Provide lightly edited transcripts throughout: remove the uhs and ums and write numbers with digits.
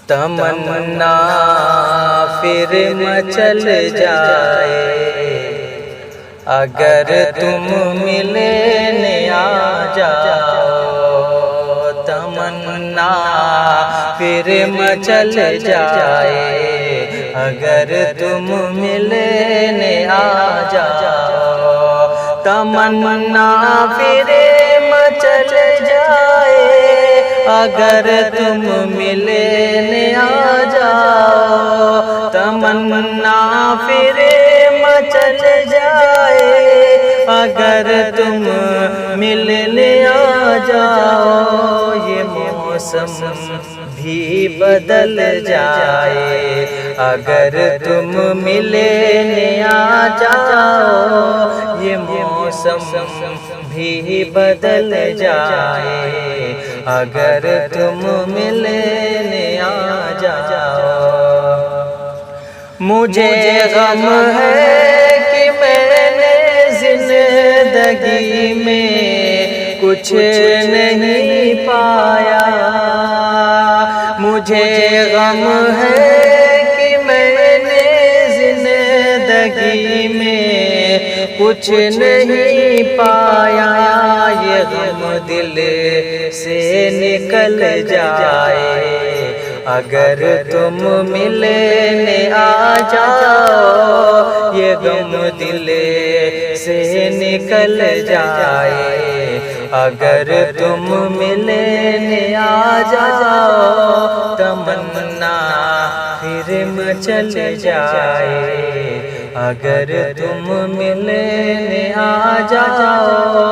تمنا پھر مچل جائے اگر تم ملنے آ جاؤ، تمنا پھر مچل جائے اگر تم ملنے آ جاؤ، تمنا پھر مچل جائے اگر تم ملنے آ جاؤ، تمنا پھر مچل جائے اگر تم ملنے آ جاؤ، یہ موسم بھی بدل جائے اگر تم ملنے آ جاؤ، یہ موسم بھی بدل جائے اگر تم ملنے آ جاؤ۔ مجھے غم ہے کہ میں نے زندگی میں کچھ نہیں پایا، مجھے غم ہے کہ میں نے زندگی میں کچھ نہیں پایا، یہ غم دل سے نکل جائے اگر تم ملنے آ جاؤ، یہ غم دل سے نکل جائے اگر تم ملنے آ جاؤ، تمنا پھر مچل جائے اگر تم ملنے آ جاؤ۔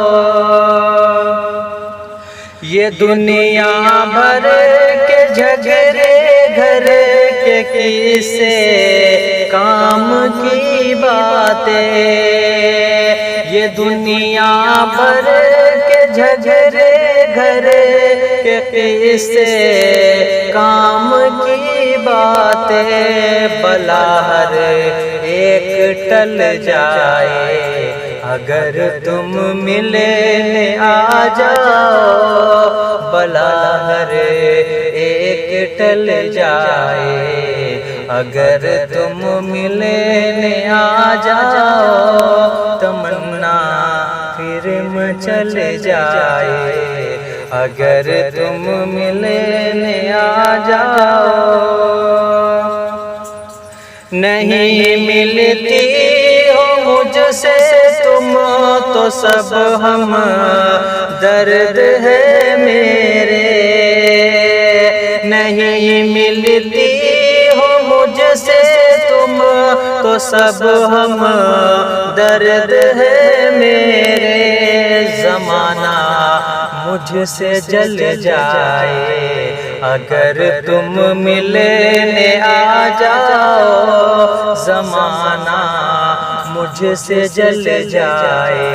یہ دنیا بھر کے جھگڑے گھر کے قصے کام کی باتیں، یہ دنیا بھر کے جھگڑے گھر کے قصے کام کی باتیں، بلا ہر ایک ٹل جائے اگر تم ملنے آ جاؤ، بلا ہر ایک ٹل جائے اگر تم ملنے آ جاؤ، تمنا پھر مچل جائے اگر تم ملنے آ جاؤ۔ نہیں ملتی ہو مجھ سے تم تو سب ہم درد ہے میرے، نہیں ملتی ہو مجھ سے تم تو سب ہم درد ہے میرے، زمانہ مجھ سے جل جائے اگر تم ملنے آ جاؤ، زمانہ مجھ سے جل جائے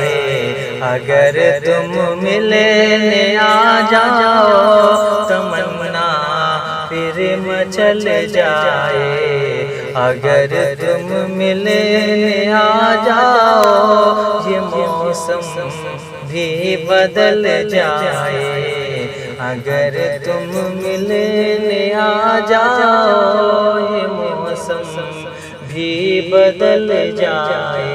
اگر تم ملنے آ جاؤ، تمنا پھر مچل جائے اگر تم ملنے آ جاؤ، یہ موسم بھی بدل جائے اگر تم ملنے آ جاؤ، یہ موسم بھی بدل جائے